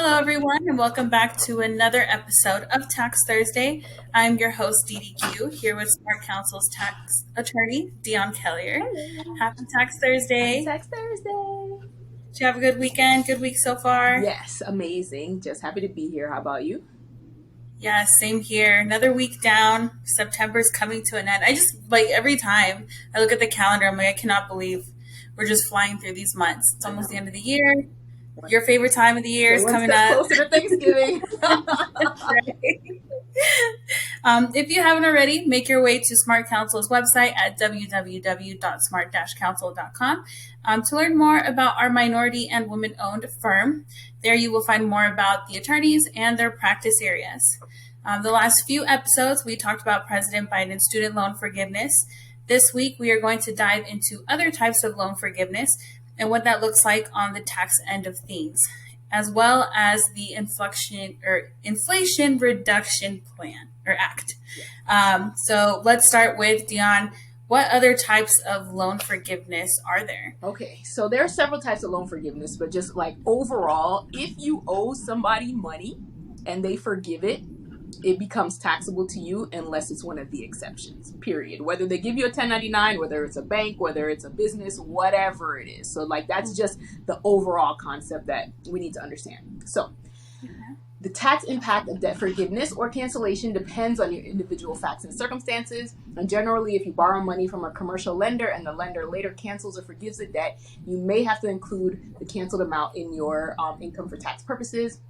Hello, everyone, and welcome back to another episode of Tax Thursday. I'm your host, DDQ, here with Smart Counsel's tax attorney, Dion Kellier. Hello. Happy Tax Thursday. Happy Tax Thursday. Did you have a good weekend? Good week so far? Yes, amazing. Just happy to be here. How about you? Yeah, same here. Another week down. September's coming to an end. I just, every time I look at the calendar, I'm like, I cannot believe we're just flying through these months. It's I almost the know. end of the year. Your favorite time of the year We're is one coming step up. closer to Thanksgiving. Right. If you haven't already, make your way to Smart Counsel's website at www.smart-counsel.com to learn more about our minority and women-owned firm. There you will find more about the attorneys and their practice areas. The last few episodes, we talked about President Biden's student loan forgiveness. This week, we are going to dive into other types of loan forgiveness and what that looks like on the tax end of things, as well as the Inflation Reduction Plan or Act. So let's start with Dion. What other types of loan forgiveness are there? Okay, so there are several types of loan forgiveness, but just like overall, if you owe somebody money and they forgive it, it becomes taxable to you unless it's one of the exceptions, period. Whether they give you a 1099, whether it's a bank, whether it's a business, whatever it is. So that's just the overall concept that we need to understand. So the tax impact of debt forgiveness or cancellation depends on your individual facts and circumstances. And generally, if you borrow money from a commercial lender and the lender later cancels or forgives the debt, you may have to include the canceled amount in your income for tax purposes.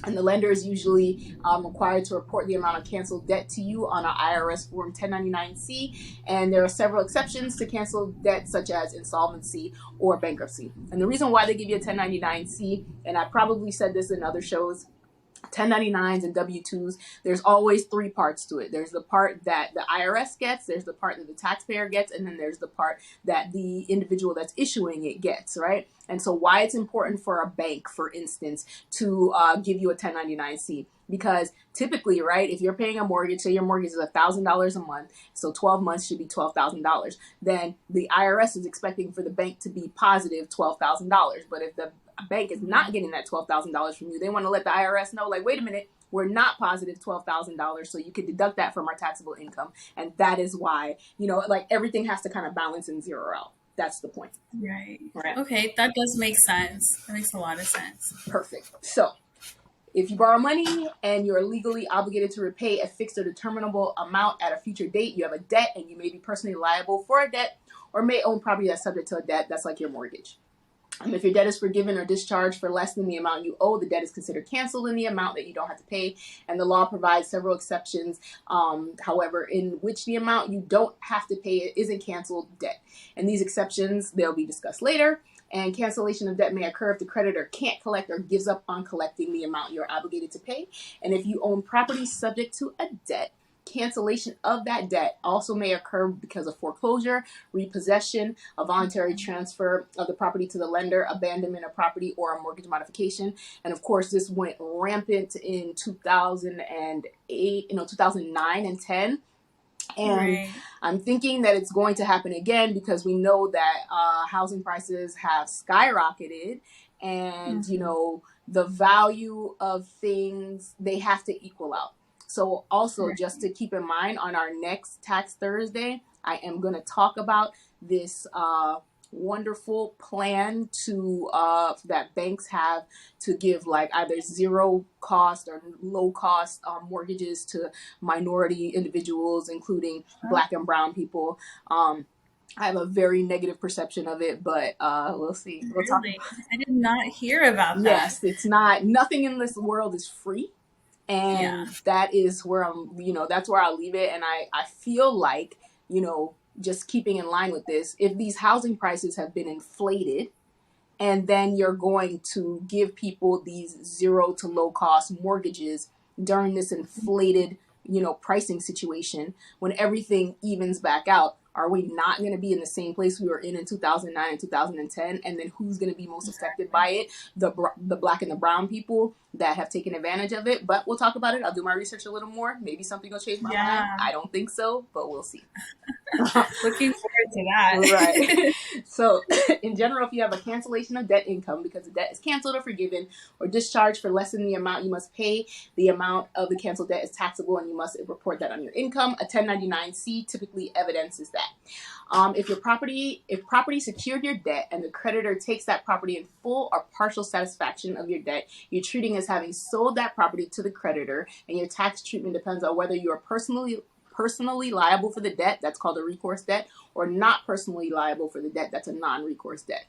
And the lender is usually required to report the amount of canceled debt to you on an IRS Form 1099-C. And there are several exceptions to canceled debt, such as insolvency or bankruptcy. And the reason why they give you a 1099-C, and I probably said this in other shows, 1099s and W-2s, there's always three parts to it. There's the part that the IRS gets, there's the part that the taxpayer gets, and then there's the part that the individual that's issuing it gets, right? And so why it's important for a bank, for instance, to give you a 1099-C. Because typically, right, if you're paying a mortgage, say your mortgage is $1,000 a month, so 12 months should be $12,000, then the IRS is expecting for the bank to be positive $12,000. But if the bank is not getting that $12,000 from you, they want to let the IRS know, like, wait a minute, we're not positive $12,000, so you can deduct that from our taxable income. And that is why, everything has to kind of balance and zero out. That's the point. Right. Right. Okay, that does make sense. That makes a lot of sense. Perfect. So if you borrow money and you're legally obligated to repay a fixed or determinable amount at a future date, you have a debt and you may be personally liable for a debt or may own property that's subject to a debt. That's like your mortgage. If your debt is forgiven or discharged for less than the amount you owe, the debt is considered canceled in the amount that you don't have to pay. And the law provides several exceptions, however, in which the amount you don't have to pay it isn't canceled debt. And these exceptions, they'll be discussed later. And cancellation of debt may occur if the creditor can't collect or gives up on collecting the amount you're obligated to pay. And if you own property subject to a debt, cancellation of that debt also may occur because of foreclosure, repossession, a voluntary transfer of the property to the lender, abandonment of property, or a mortgage modification. And of course, this went rampant in 2008, 2009 and 10. And right. I'm thinking that it's going to happen again because we know that housing prices have skyrocketed and, the value of things, they have to equal out. So also just to keep in mind, on our next Tax Thursday, I am going to talk about this wonderful plan to that banks have to give like either zero cost or low cost mortgages to minority individuals, including Black and brown people. I have a very negative perception of it, but we'll see. We'll talk. I did not hear about that. Yes, it's not. Nothing in this world is free. And that is where that's where I'll leave it. And I feel like, just keeping in line with this, if these housing prices have been inflated and then you're going to give people these zero to low cost mortgages during this inflated, pricing situation, when everything evens back out, are we not going to be in the same place we were in 2009 and 2010? And then who's going to be most affected by it? The Black and the brown people that have taken advantage of it. But we'll talk about it. I'll do my research a little more. Maybe something will change my mind. I don't think so, but we'll see. Looking forward to that. Right. So, in general, if you have a cancellation of debt income because the debt is canceled or forgiven or discharged for less than the amount you must pay, the amount of the canceled debt is taxable and you must report that on your income. A 1099-C typically evidences that. If property secured your debt and the creditor takes that property in full or partial satisfaction of your debt, you're treating as having sold that property to the creditor, and your tax treatment depends on whether you are personally liable for the debt, that's called a recourse debt, or not personally liable for the debt, that's a non-recourse debt.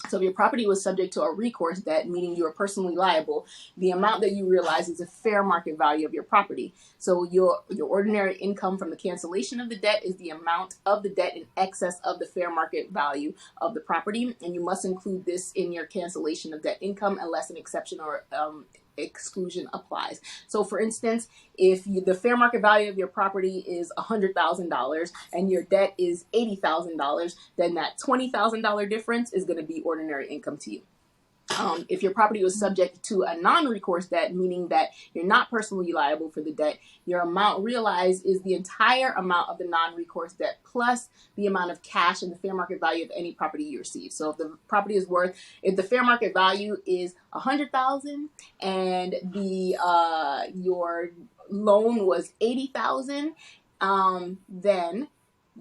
So if your property was subject to a recourse debt, meaning you are personally liable, the amount that you realize is the fair market value of your property. So your ordinary income from the cancellation of the debt is the amount of the debt in excess of the fair market value of the property, and you must include this in your cancellation of debt income unless an exception or exclusion applies. So for instance, if the fair market value of your property is $100,000 and your debt is $80,000, then that $20,000 difference is going to be ordinary income to you. If your property was subject to a non-recourse debt, meaning that you're not personally liable for the debt, your amount realized is the entire amount of the non-recourse debt plus the amount of cash and the fair market value of any property you receive. So if the fair market value is $100,000 and your loan was $80,000, then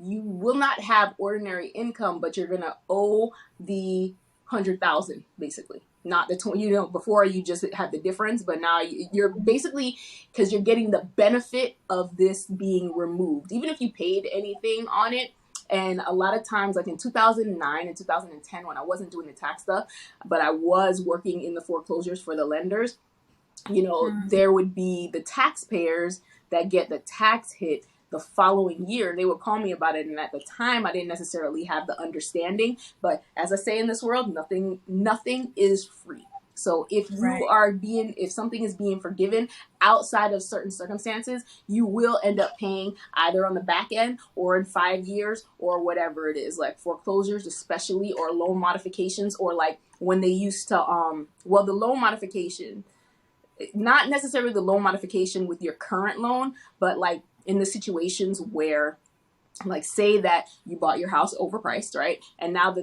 you will not have ordinary income, but you're gonna owe the 100,000 basically, not the 20. Before you just had the difference, but now you're basically, because you're getting the benefit of this being removed, even if you paid anything on it. And a lot of times, like in 2009 and 2010, when I wasn't doing the tax stuff, but I was working in the foreclosures for the lenders, there would be the taxpayers that get the tax hit the following year. They would call me about it, and at the time I didn't necessarily have the understanding, but as I say in this world, nothing is free. So if if something is being forgiven outside of certain circumstances, you will end up paying either on the back end or in 5 years or whatever it is, like foreclosures especially, or loan modifications, or like when they used to the loan modification, not necessarily the loan modification with your current loan, but like in the situations where, like, say that you bought your house overpriced, right? And now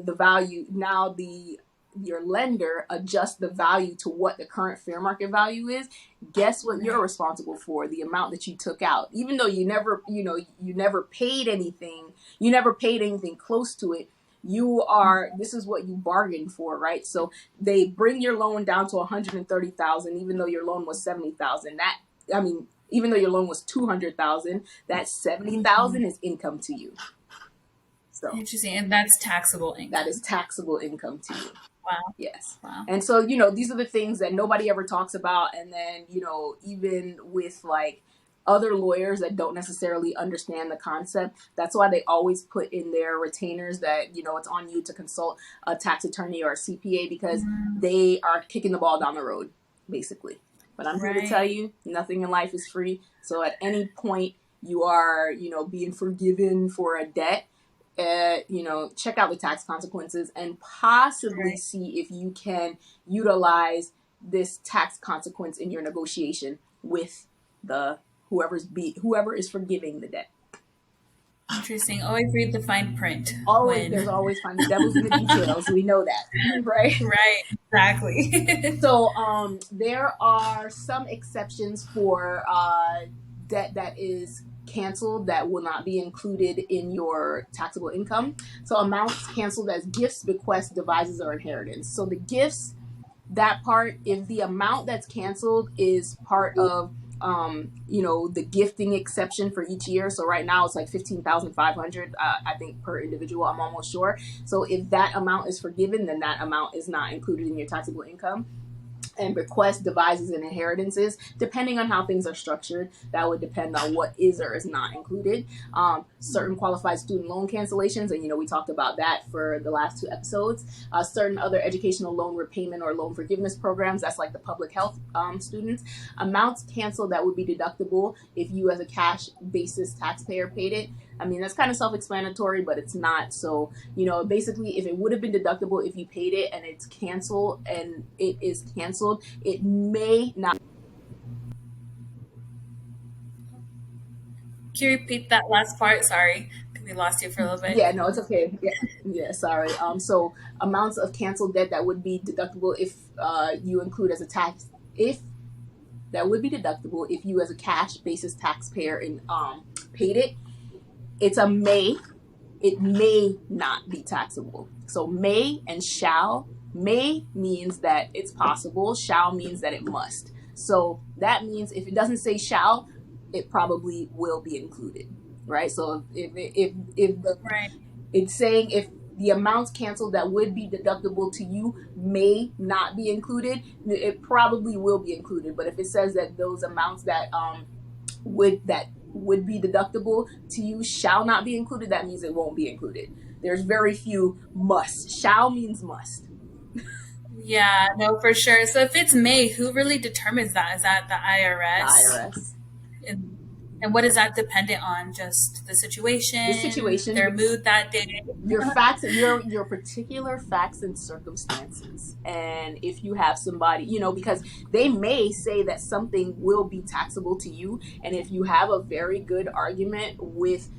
your lender adjusts the value to what the current fair market value is. Guess what you're responsible for? The amount that you took out. Even though you never paid anything, close to it, this is what you bargained for, right? So they bring your loan down to 130,000, even though your loan was 70,000. Even though your loan was 200,000, that 70,000 is income to you. So interesting, and that's taxable income. That is taxable income to you. Wow. Yes. Wow. And so these are the things that nobody ever talks about, and then even with like other lawyers that don't necessarily understand the concept, that's why they always put in their retainers that it's on you to consult a tax attorney or a CPA, because they are kicking the ball down the road basically. But I'm here to tell you, nothing in life is free. So at any point you are being forgiven for a debt, check out the tax consequences and possibly see if you can utilize this tax consequence in your negotiation with whoever is forgiving the debt. Interesting. Always read the fine print. There's always fine. The devil's in the details. We know that, right? Right. Exactly. So, there are some exceptions for debt that is canceled that will not be included in your taxable income. So, amounts canceled as gifts, bequests, devises, or inheritance. So, the gifts, that part, if the amount that's canceled is part of the gifting exception for each year. So right now it's like $15,500, I think, per individual. I'm almost sure. So if that amount is forgiven, then that amount is not included in your taxable income. And bequests, devises, and inheritances, depending on how things are structured, that would depend on what is or is not included. Certain qualified student loan cancellations, and we talked about that for the last 2 episodes. Certain other educational loan repayment or loan forgiveness programs, that's like the public health students. Amounts canceled that would be deductible if you as a cash basis taxpayer paid it. That's kind of self-explanatory, but it's not. So, basically, if it would have been deductible if you paid it and it's canceled and it is canceled, it may not. Can you repeat that last part? Sorry. We lost you for a little bit. Yeah, no, it's okay. Yeah, sorry. So amounts of canceled debt that would be deductible if you include as a tax, if that would be deductible if you as a cash basis taxpayer and paid it. It's a may. It may not be taxable. So may and shall. May means that it's possible. Shall means that it must. So that means if it doesn't say shall, it probably will be included, right? So if the Right. it's saying if the amounts canceled that would be deductible to you may not be included, it probably will be included. But if it says that those amounts that would be deductible to you shall not be included, that means it won't be included. There's very few must. Shall means must. Yeah, no, for sure. So if it's May, who really determines that? Is that the IRS? The IRS. And what is that dependent on? Just the situation, their mood that day? Your facts, your particular facts and circumstances. And if you have somebody, because they may say that something will be taxable to you, and if you have a very good argument with,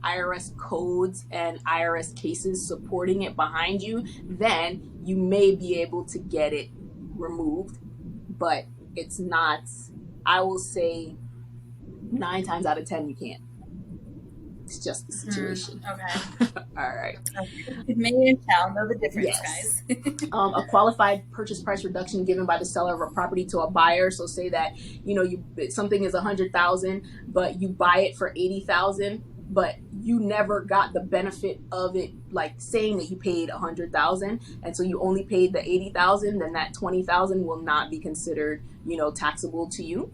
IRS codes and IRS cases supporting it behind you, then you may be able to get it removed. But it's not, I will say 9 times out of 10 you can't. It's just the situation. Okay. All right. Okay. May and shall know the difference, Yes. guys. A qualified purchase price reduction given by the seller of a property to a buyer. So say that something is $100,000, but you buy it for $80,000, but you never got the benefit of it, like saying that you paid $100,000, and so you only paid the $80,000. Then that $20,000 will not be considered, taxable to you.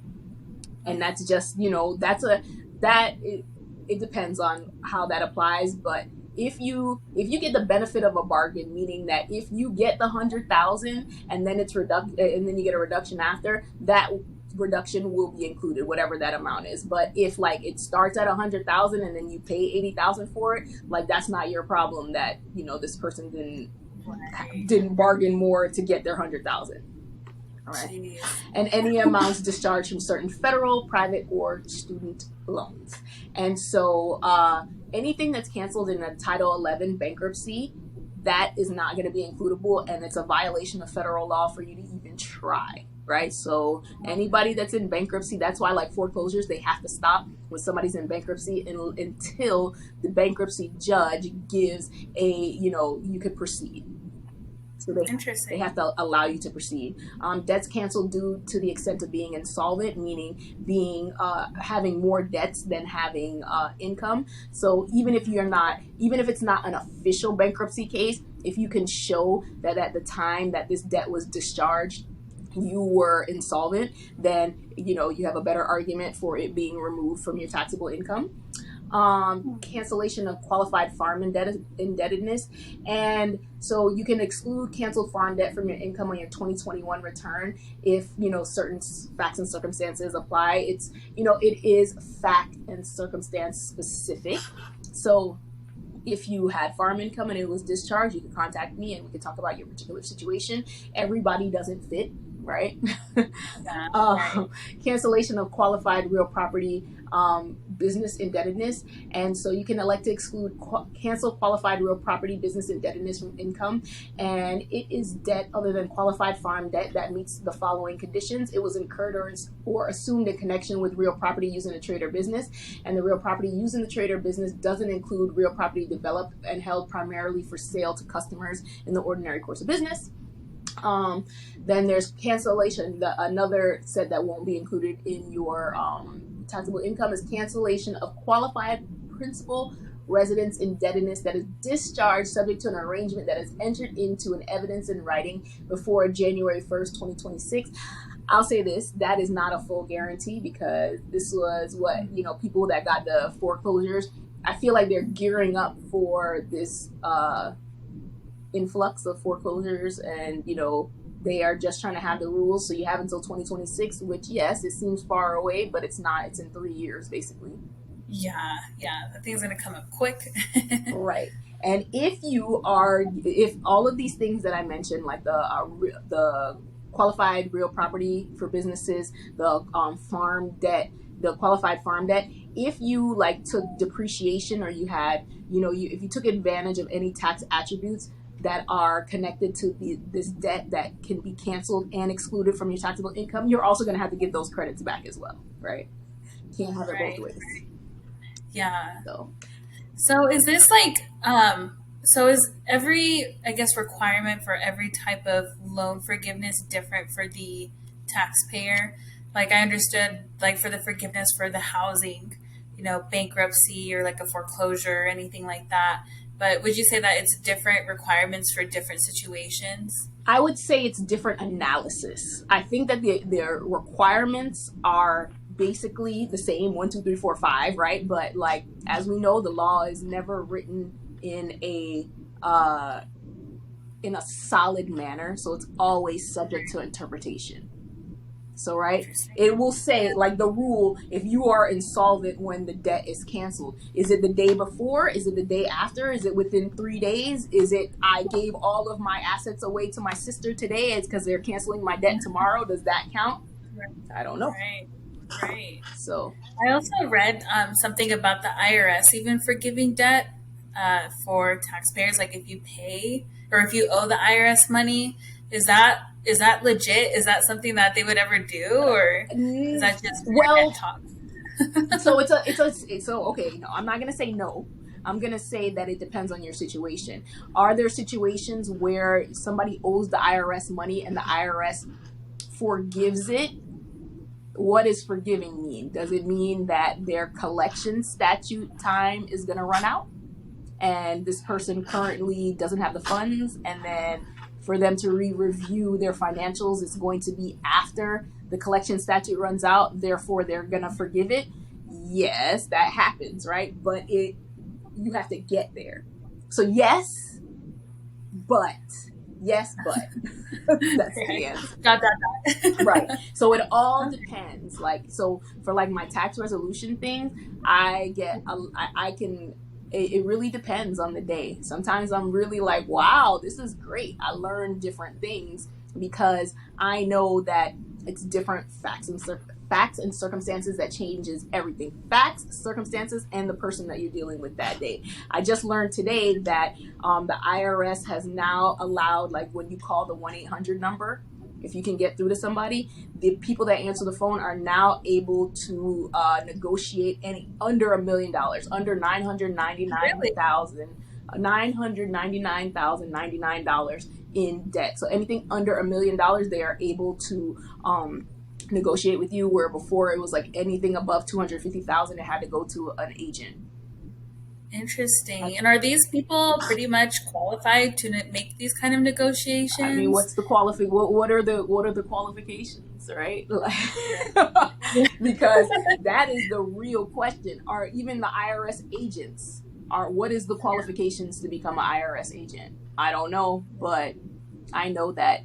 And that's just, it depends on how that applies. But if you get the benefit of a bargain, meaning that if you get the $100,000 and then and then you get a reduction after, that reduction will be included, whatever that amount is. But if it starts at $100,000 and then you pay $80,000 for it, that's not your problem that this person didn't bargain more to get their $100,000. All right. Jeez. And any amounts discharged from certain federal, private, or student loans. And so anything that's canceled in a Title 11 bankruptcy, that is not going to be includable, and it's a violation of federal law for you to even try, right? So anybody that's in bankruptcy, that's why foreclosures, they have to stop when somebody's in bankruptcy until the bankruptcy judge gives you could proceed. So they have to allow you to proceed. Debts canceled due to the extent of being insolvent, meaning having more debts than having income. So even if it's not an official bankruptcy case, if you can show that at the time that this debt was discharged, you were insolvent, then you have a better argument for it being removed from your taxable income. Cancellation of qualified farm indebtedness. And so you can exclude canceled farm debt from your income on your 2021 return if, certain facts and circumstances apply. It is fact and circumstance specific. So if you had farm income and it was discharged, you can contact me and we can talk about your particular situation. Everybody doesn't fit, right? Cancellation of qualified real property business indebtedness. And so you can elect to exclude cancel qualified real property business indebtedness from income. And it is debt other than qualified farm debt that meets the following conditions. It was incurred or assumed in connection with real property used in a trade or business. And the real property used in the trade or business doesn't include real property developed and held primarily for sale to customers in the ordinary course of business. Then there's cancellation. Another set that won't be included in your taxable income is cancellation of qualified principal residence indebtedness that is discharged subject to an arrangement that is entered into an evidence in writing before January 1st, 2026. I'll say this, that is not a full guarantee because this was what, people that got the foreclosures, I feel like they're gearing up for this influx of foreclosures, and they are just trying to have the rules, so you have until 2026, which yes, it seems far away, but it's not. It's in 3 years basically. Yeah, the thing's gonna come up quick. Right. And if all of these things that I mentioned, like the qualified real property for businesses, the farm debt, the qualified farm debt. If you like took depreciation, or you had, if you took advantage of any tax attributes that are connected to this debt that can be canceled and excluded from your taxable income, you're also going to have to get those credits back as well, right? Can't have it both Right. ways. Yeah. So So is this like so is every, I guess, requirement for every type of loan forgiveness different for the taxpayer? Like I understood, like for the forgiveness for the housing, bankruptcy or like a foreclosure or anything like that. But would you say that it's different requirements for different situations? I would say it's different analysis. I think that their requirements are basically the same, 1, 2, 3, 4, 5, right? But like as we know, the law is never written uh, in a solid manner, so it's always subject to interpretation. So, right, Interesting. it will say, like the rule, if you are insolvent when the debt is canceled, is it the day before? Is it the day after? Is it within 3 days? Is it, I gave all of my assets away to my sister today, it's because they're canceling my debt tomorrow? Does that count? I don't know. Right. Right. So, I also read something about the IRS even forgiving debt for taxpayers. Like if you pay or if you owe the IRS money, is that legit? Is that something that they would ever do, or is that just well, internet talk? so okay, no, I'm not going to say no. I'm going to say that it depends on your situation. Are there situations where somebody owes the IRS money and the IRS forgives it? What does forgiving mean? Does it mean that their collection statute time is going to run out and this person currently doesn't have the funds, and then for them to review their financials, it's going to be after the collection statute runs out, therefore they're going to forgive it? Yes, that happens, right? But you have to get there. So yes, but that's the Right. answer. Right. Dot. So it all depends. Like, so for like my tax resolution things, I can, it really depends on the day. Sometimes I'm really like, wow, this is great. I learned different things because I know that it's different facts and circumstances that changes everything. Facts, circumstances, and the person that you're dealing with that day. I just learned today that the IRS has now allowed, like when you call the 1-800 number, if you can get through to somebody, the people that answer the phone are now able to negotiate any under $1 million, under Really? $999,099 in debt. So anything under $1 million, they are able to negotiate with you. Where before it was like anything above 250,000, it had to go to an agent. Interesting. And are these people pretty much qualified to make these kind of I mean, negotiations? what's the what are the qualifications, right? Because that is the real question. Are even the IRS agents, what is the qualifications to become an IRS agent? I don't know, but I know that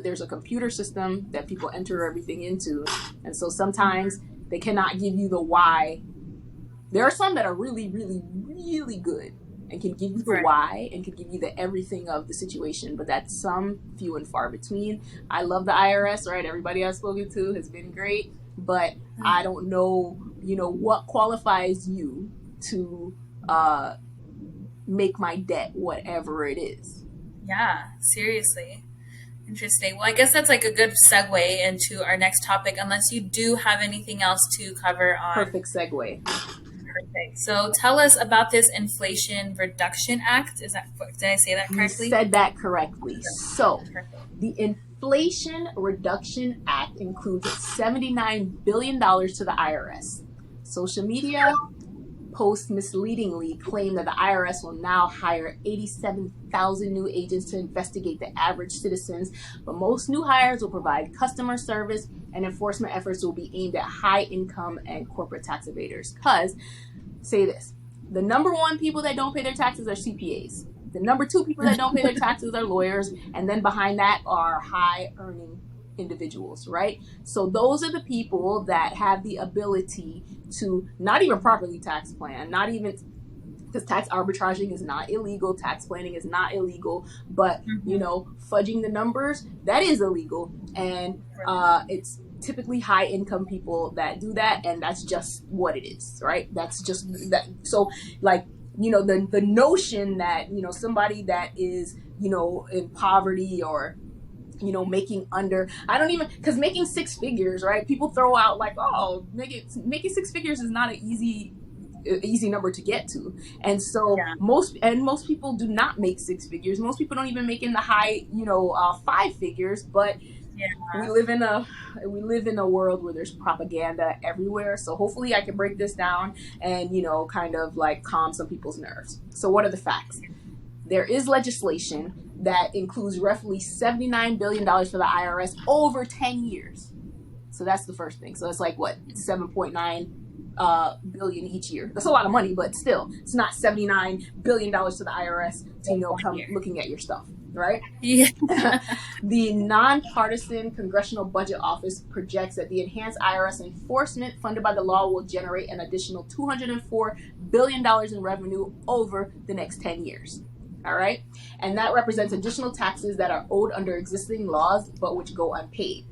there's a computer system that people enter everything into, and so sometimes they cannot give you the why. There are some that are really, really, really good and can give you the Right. why and can give you the everything of the situation, but that's some few and far between. I love the IRS, right? Everybody I've spoken to has been great, but I don't know, what qualifies you to make my debt whatever it is. Yeah, seriously. Interesting. Well, I guess that's like a good segue into our next topic, unless you do have anything else to cover on. Perfect segue. Perfect. So tell us about this Inflation Reduction Act. Did I say that You correctly? said that correctly. So, Perfect. the Inflation Reduction Act includes $79 billion to the IRS. Social media posts misleadingly claim that the IRS will now hire 87,000 new agents to investigate the average citizens, but most new hires will provide customer service and enforcement efforts will be aimed at high income and corporate tax evaders. Because, say this, the number one people that don't pay their taxes are CPAs. The number two people that don't pay their taxes are lawyers, and then behind that are high earning individuals, right? So those are the people that have the ability to not even properly tax plan, not even because tax arbitraging is not illegal, tax planning is not illegal, but fudging the numbers, that is illegal. And it's typically high income people that do that, and that's just what it is, right? That's just that. So like, the notion that somebody that is in poverty, or making under, I don't even, because making six figures, right, people throw out like, oh, making six figures is not an easy number to get to. And so most people do not make six figures. Most people don't even make in the high five figures. But we live in a world where there's propaganda everywhere. So hopefully I can break this down and kind of like calm some people's nerves. So what are the facts? There is legislation that includes roughly $79 billion for the IRS over 10 years. So that's the first thing. So it's like what, 7.9 billion each year. That's a lot of money, but still, it's not $79 billion to the IRS to come looking at your stuff, right? Yeah. The Nonpartisan Congressional Budget Office projects that the enhanced IRS enforcement funded by the law will generate an additional $204 billion in revenue over the next 10 years. All right. And that represents additional taxes that are owed under existing laws, but which go unpaid.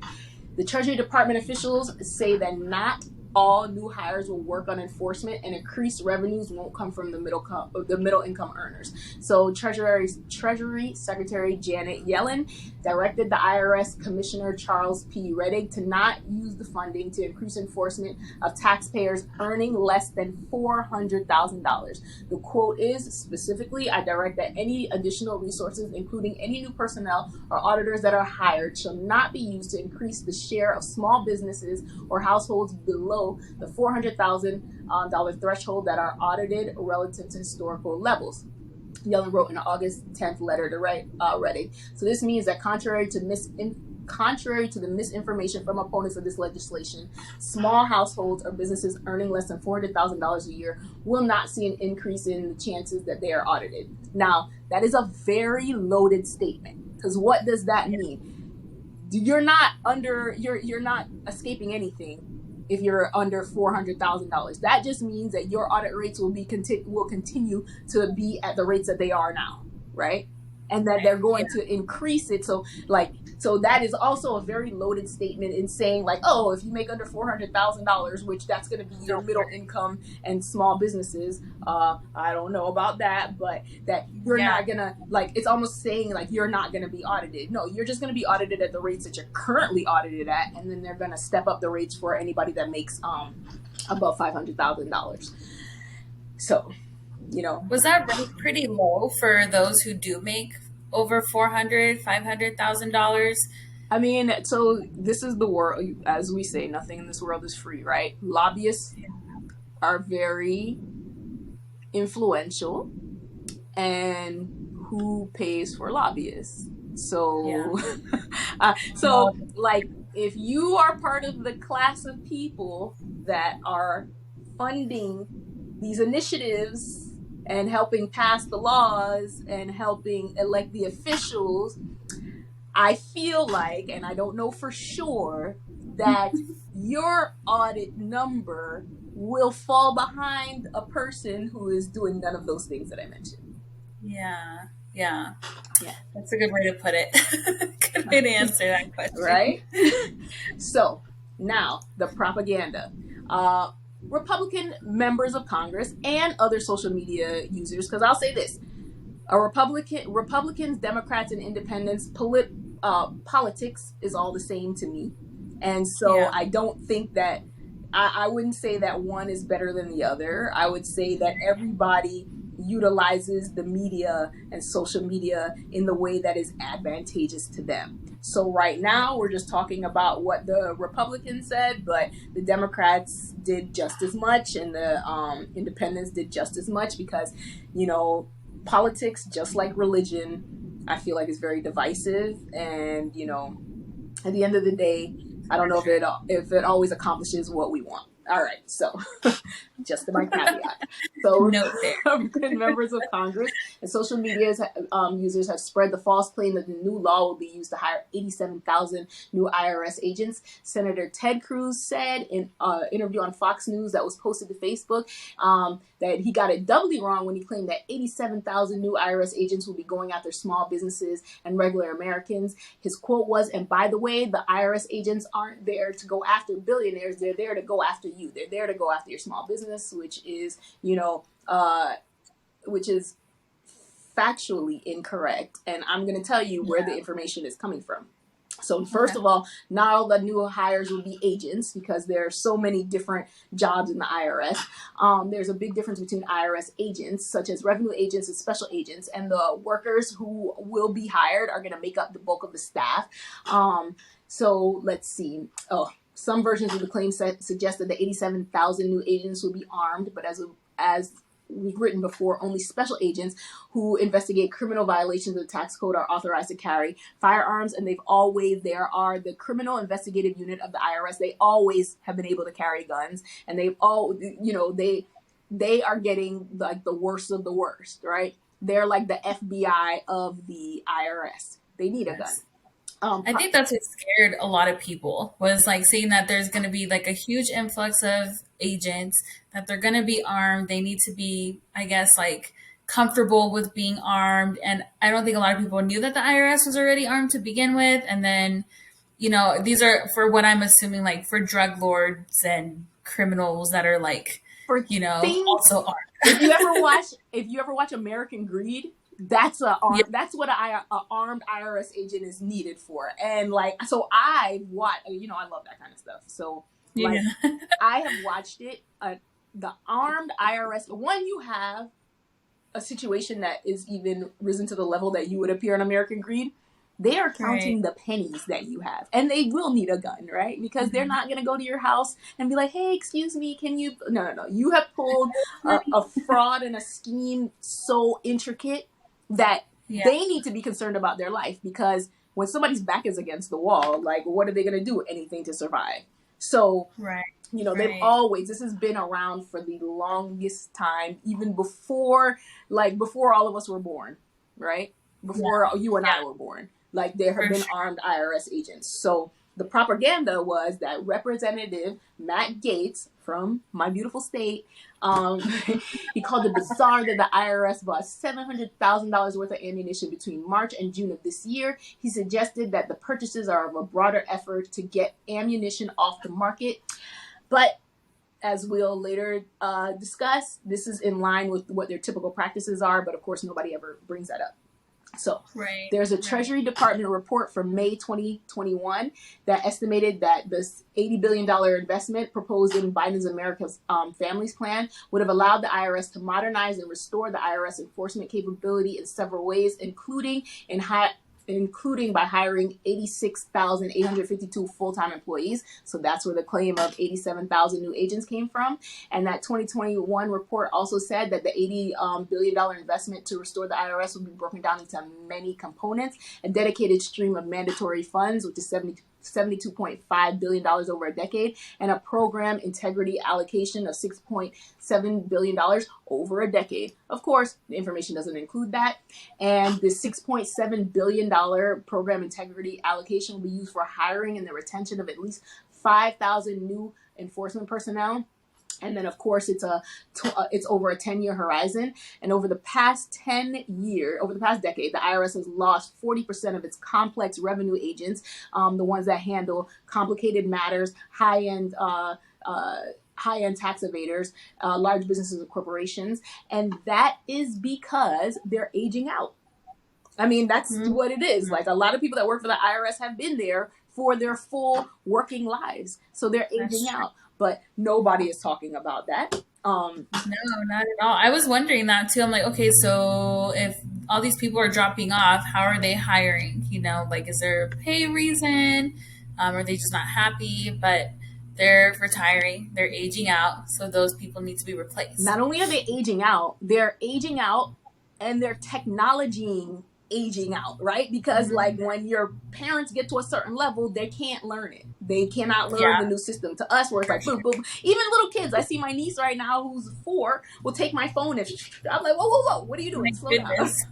The Treasury Department officials say that not all new hires will work on enforcement, and increased revenues won't come from the middle income earners. So Treasury Secretary Janet Yellen directed the IRS Commissioner Charles P. Rettig to not use the funding to increase enforcement of taxpayers earning less than $400,000. The quote is, specifically, I direct that any additional resources, including any new personnel or auditors that are hired, shall not be used to increase the share of small businesses or households below the $400,000 threshold that are audited relative to historical levels. Yellen wrote in an August 10th letter to Rettig. So this means that contrary to the misinformation from opponents of this legislation, small households or businesses earning less than $400,000 a year will not see an increase in the chances that they are audited. Now, that is a very loaded statement, because what does that mean? You're not escaping anything if you're under $400,000. That just means that your audit rates will continue to be at the rates that they are now, right? And that they're going to increase it. So that is also a very loaded statement in saying like, oh, if you make under $400,000, which that's going to be your middle income and small businesses. I don't know about that, but that you're not gonna, like, it's almost saying like you're not going to be audited. No, you're just going to be audited at the rates that you're currently audited at, and then they're going to step up the rates for anybody that makes above $500,000. So, was that rate pretty low for those who do make over $500,000? I mean, so this is the world, as we say, nothing in this world is free, right? Lobbyists are very influential, and who pays for lobbyists? So, like, if you are part of the class of people that are funding these initiatives and helping pass the laws and helping elect the officials, I feel like, and I don't know for sure, that your audit number will fall behind a person who is doing none of those things that I mentioned. Yeah. That's a good way to put it. Good way to answer that question. Right? So, now, the propaganda. Republican members of Congress and other social media users, because I'll say this, Republicans, Democrats, and Independents, politics is all the same to me. And so I don't think that, I wouldn't say that one is better than the other. I would say that everybody utilizes the media and social media in the way that is advantageous to them. So right now we're just talking about what the Republicans said, but the Democrats did just as much, and the Independents did just as much, because politics, just like religion, I feel like is very divisive, and at the end of the day, I don't know if it always accomplishes what we want. All right, so just my caveat. So, Note there. Republican members of Congress and social media users have spread the false claim that the new law will be used to hire 87,000 new IRS agents. Senator Ted Cruz said in an interview on Fox News that was posted to Facebook that he got it doubly wrong when he claimed that 87,000 new IRS agents will be going after small businesses and regular Americans. His quote was, "And by the way, the IRS agents aren't there to go after billionaires. They're there to go after you. They're there to go after your small business," which is, which is factually incorrect. And I'm going to tell you where the information is coming from. So first of all, not all the new hires will be agents because there are so many different jobs in the IRS. There's a big difference between IRS agents, such as revenue agents and special agents, and the workers who will be hired are going to make up the bulk of the staff. So let's see. Some versions of the claim suggest that the 87,000 new agents will be armed, but as we've written before, only special agents who investigate criminal violations of the tax code are authorized to carry firearms, and there are the criminal investigative unit of the IRS. They always have been able to carry guns, and they are getting like the worst of the worst, right? They're like the FBI of the IRS. They need a gun. I think that's what scared a lot of people, was like seeing that there's going to be like a huge influx of agents, that they're going to be armed. They need to be, I guess, like comfortable with being armed. And I don't think a lot of people knew that the IRS was already armed to begin with. And then, these are for what I'm assuming, like for drug lords and criminals that are like, also armed. If you ever watch American Greed, that's that's what an armed IRS agent is needed for. And like, so I love that kind of stuff. So like, I have watched it. The armed IRS, when you have a situation that is even risen to the level that you would appear in American Greed, they are counting the pennies that you have, and they will need a gun, right? Because they're not going to go to your house and be like, "Hey, excuse me, can you?" No. You have pulled a fraud and a scheme so intricate that they need to be concerned about their life, because when somebody's back is against the wall, like, what are they going to do? Anything to survive. So, they've always, this has been around for the longest time, even before all of us were born, right? Before you and I were born. Like, there have been armed IRS agents. So the propaganda was that Representative Matt Gaetz from my beautiful state, he called it bizarre that the IRS bought $700,000 worth of ammunition between March and June of this year. He suggested that the purchases are of a broader effort to get ammunition off the market. But as we'll later discuss, this is in line with what their typical practices are. But of course, nobody ever brings that up. So there's a Treasury Department report from May 2021 that estimated that this $80 billion investment proposed in Biden's America's Families Plan would have allowed the IRS to modernize and restore the IRS enforcement capability in several ways, including by hiring 86,852 full-time employees. So that's where the claim of 87,000 new agents came from. And that 2021 report also said that the $80 billion investment to restore the IRS would be broken down into many components: a dedicated stream of mandatory funds, which is $72.5 billion over a decade, and a program integrity allocation of $6.7 billion over a decade. Of course, the information doesn't include that. And the $6.7 billion program integrity allocation will be used for hiring and the retention of at least 5,000 new enforcement personnel. And then, of course, it's over a 10-year horizon. And over the past decade, the IRS has lost 40% of its complex revenue agents, the ones that handle complicated matters, high-end tax evaders, large businesses and corporations. And that is because they're aging out. I mean, that's what it is. Like, a lot of people that work for the IRS have been there for their full working lives. So they're aging out. But nobody is talking about that. No, not at all. I was wondering that too. I'm like, okay, so if all these people are dropping off, how are they hiring? Like, is there a pay reason? Are they just not happy? But they're retiring, they're aging out, so those people need to be replaced. Not only are they aging out, they're aging out and they're technologying aging out, right? Because like when your parents get to a certain level, they can't learn it. They cannot learn the Yeah, new system. To us, where it's for like boom, sure. boom. Even little kids, I see my niece right now who's 4 will take my phone and I'm like, whoa, whoa, whoa, what are you Oh doing? my Slow down, goodness.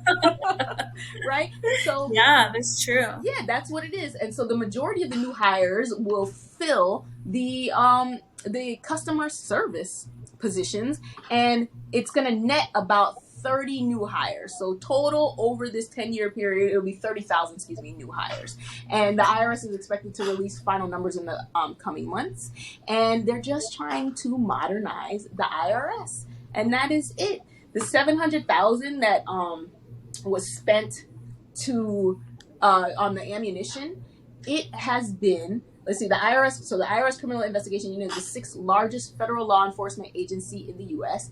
right? So Yeah, that's true. yeah, that's what it is. And so the majority of the new hires will fill the customer service positions, and it's going to net about 30 new hires. So total over this 10-year period, it'll be 30,000, excuse me, new hires. And the IRS is expected to release final numbers in the coming months. And they're just trying to modernize the IRS. And that is it. The 700,000 that was spent to on the ammunition, it has been, let's see, the IRS. So the IRS Criminal Investigation Unit is the sixth largest federal law enforcement agency in the U.S.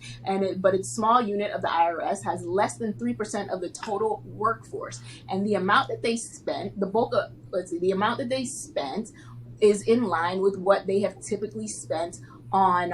But its small unit of the IRS has less than 3% of the total workforce. And the amount that they spent, the bulk of, let's see, the amount that they spent is in line with what they have typically spent on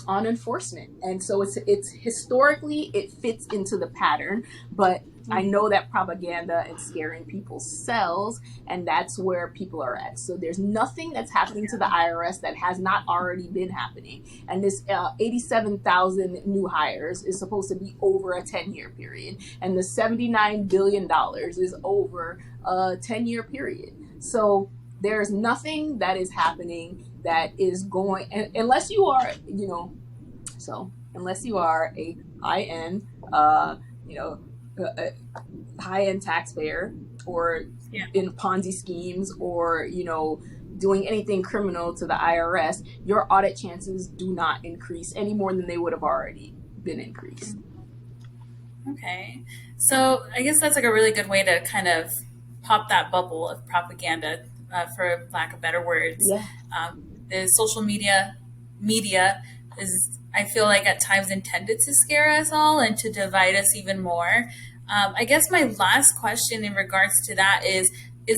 enforcement. And so it's historically it fits into the pattern, but I know that propaganda and scaring people sells, and that's where people are at. So there's nothing that's happening to the IRS that has not already been happening. And this 87,000 new hires is supposed to be over a 10-year period, and the $79 billion is over a 10-year period. So there's nothing that is happening that is going, unless you are, so unless you are a high-end, you know, high-end taxpayer, or Yeah. in Ponzi schemes, or doing anything criminal to the IRS, your audit chances do not increase any more than they would have already been increased. Okay. So I guess that's like a really good way to kind of pop that bubble of propaganda, for lack of better words. Yeah. The social media is, I feel like, at times intended to scare us all and to divide us even more. I guess my last question in regards to that is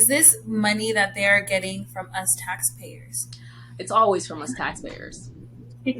this money that they are getting from us taxpayers? It's always from us taxpayers.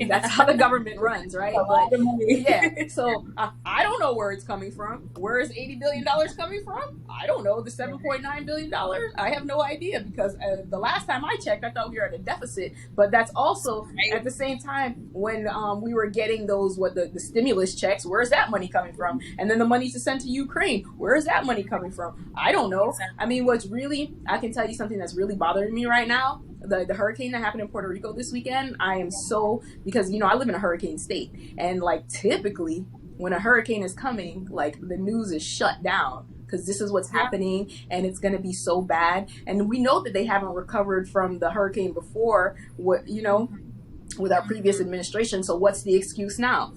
That's how Yeah. the government runs, A right? But lot of money. yeah, so I don't know where it's coming from. Where is $80 billion coming from? I don't know. The $7.9 billion, I have no idea, because the last time I checked, I thought we were at a deficit. But that's also Right? at the same time when we were getting those the stimulus checks. Where's that money coming from? And then the money to send to Ukraine. Where is that money coming from? I don't know. I Exactly. mean, I can tell you something that's really bothering me right now. The hurricane that happened in Puerto Rico this weekend, I am so, because I live in a hurricane state, and like typically when a hurricane is coming, like the news is shut down because this is what's Yeah. happening and it's going to be so bad. And we know that they haven't recovered from the hurricane before, with our previous administration. So what's the excuse now?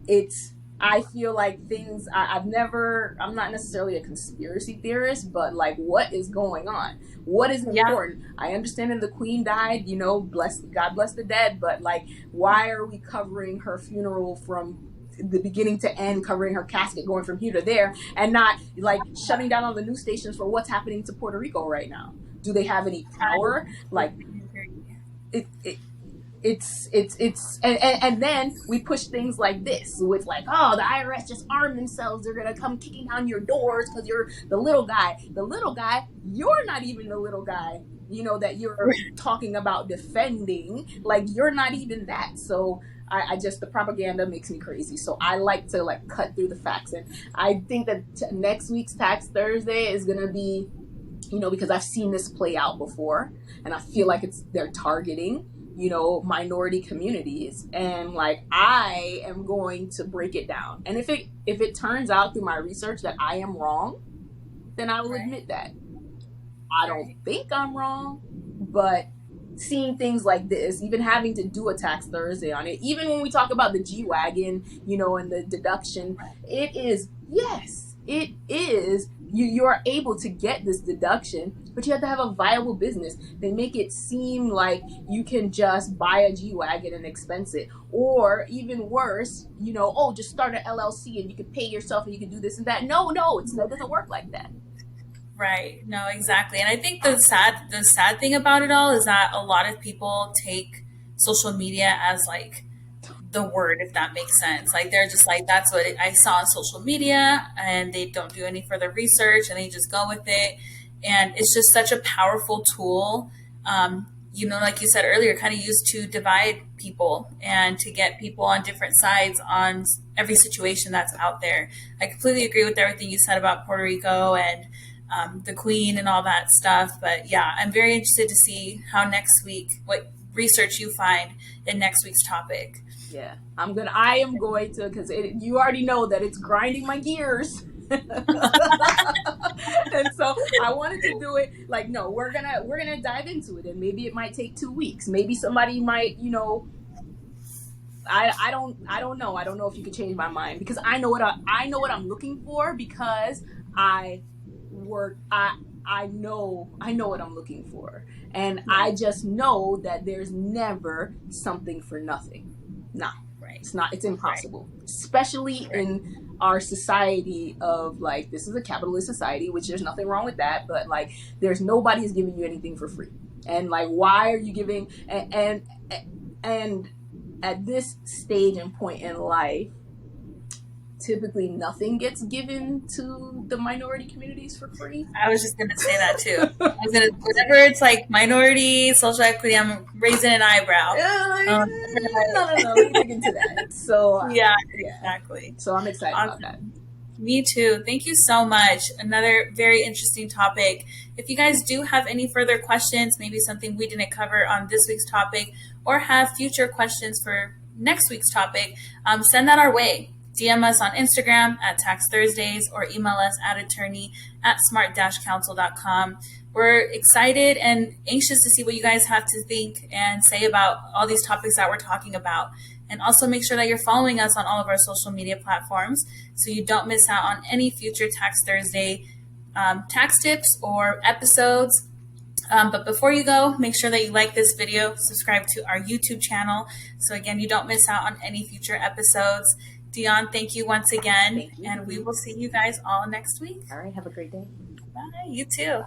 It's I feel like things I'm not necessarily a conspiracy theorist, but like, what is going on? What is Yeah. important? I understand that the queen died, bless God bless the dead, but like, why are we covering her funeral from the beginning to end, covering her casket going from here to there, and not like shutting down all the news stations for what's happening to Puerto Rico right now? Do they have any I power? Like, completely agree. it it's and then we push things like this with like, oh, the IRS just armed themselves, they're gonna come kicking down your doors because you're the little guy, you're not even the little guy, that you're talking about defending, like you're not even that. So I just, the propaganda makes me crazy, so I like to like cut through the facts. And I think that next week's Tax Thursday is gonna be, because I've seen this play out before, and I feel like they're targeting, minority communities, and like I am going to break it down. And if it turns out through my research that I am wrong, then I will Right. admit that. I don't Right. think I'm wrong, but seeing things like this, even having to do a Tax Thursday on it, even when we talk about the G Wagon, and the deduction, it is, yes, it is. You're able to get this deduction, but you have to have a viable business. They make it seem like you can just buy a G Wagon and expense it. Or even worse, oh, just start an LLC and you can pay yourself and you can do this and that. No, no, it doesn't work like that. Right. No, exactly. And I think the sad thing about it all is that a lot of people take social media as like the word, if that makes sense. Like they're just like, that's what I saw on social media, and they don't do any further research and they just go with it. And it's just such a powerful tool. Like you said earlier, kind of used to divide people and to get people on different sides on every situation that's out there. I completely agree with everything you said about Puerto Rico and the Queen and all that stuff. But yeah, I'm very interested to see how next week, what research you find in next week's topic. Yeah, I am going to, because you already know that it's grinding my gears. And so I wanted to do it like, no, we're gonna dive into it, and maybe it might take 2 weeks. Maybe somebody might, I don't know. I don't know if you could change my mind, because I know what I'm looking for, because I know what I'm looking for, and I just know that there's never something for nothing. Nah, Right. it's not. It's impossible, especially in our society of like, this is a capitalist society, which there's nothing wrong with that, but like, there's nobody is giving you anything for free, and like, why are you giving? And at this stage and point in life, typically nothing gets given to the minority communities for free. I was just going to say that too. Whenever it's like minority, social equity, I'm raising an eyebrow. No, we can dig into that. So yeah, exactly. So I'm excited about that. Me too. Thank you so much. Another very interesting topic. If you guys do have any further questions, maybe something we didn't cover on this week's topic, or have future questions for next week's topic, send that our way. DM us on Instagram at Tax Thursdays, or email us at attorney@smart-counsel.com. We're excited and anxious to see what you guys have to think and say about all these topics that we're talking about. And also make sure that you're following us on all of our social media platforms so you don't miss out on any future Tax Thursday tax tips or episodes. But before you go, make sure that you like this video, subscribe to our YouTube channel, so again, you don't miss out on any future episodes. Dion, thank you once again, and we will see you guys all next week. All right, have a great day. Bye. You too.